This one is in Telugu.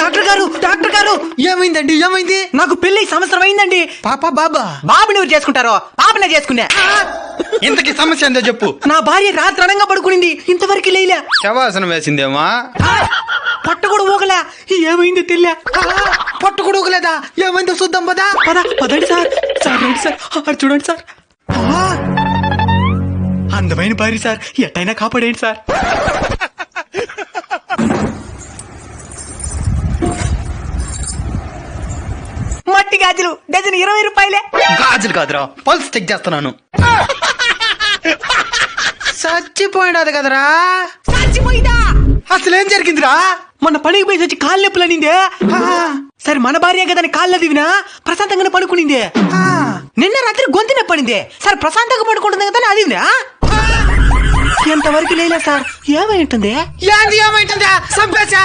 డాక్టర్ గారు ఏమైందండి? ఏమైంది? నాకు పెళ్లి సంవత్సరం అయిందండి. పాప బాబా? బాబుని ఎవరు చేసుకుంటారో పాపనే చేసుకున్నా. ఇంతకి సమస్య ఏందో చెప్పు. నా భార్య రాత్రి అనంగా పడుకునింది, ఇంతవరకు లేలే. శవాసనం వేసిందేమా? పట్ట కూడా ఊగలే. ఏమైందో తెలియ. పట్టు కూడా ఊగలేదా? ఏమైందో చూద్దాం పదా. పదండి సార్. రండి సార్, అటు చూడండి సార్. అందమైన భార్య సార్, ఎట్టయినా కాపాడేయండి సార్. మట్టి గాజులు డజన్ 20 రూపాయలే. గాజులు కాదురా, పల్స్ చెక్ చేస్తున్నాను. చచ్చిపోయినది కదరా. చచ్చిపోయిందా? అసలు ఏం జరిగిందిరా? మొన్న పనికి పోయి వచ్చి కాళ్ళు నొప్పులు అనిందే. సరే మన భార్య కదని కాళ్ళు దివినా ప్రశాంతంగానే పడుకునిందే. నిన్న రాత్రి గొంతు నొప్పి అనిందే. సరే ప్రశాంతంగా పడుకుంటుంది కదా అది ఎంతవరకు లేలే సార్. ఏమై ఉంటుంది? ఏమైంటుందా? చంపేశా.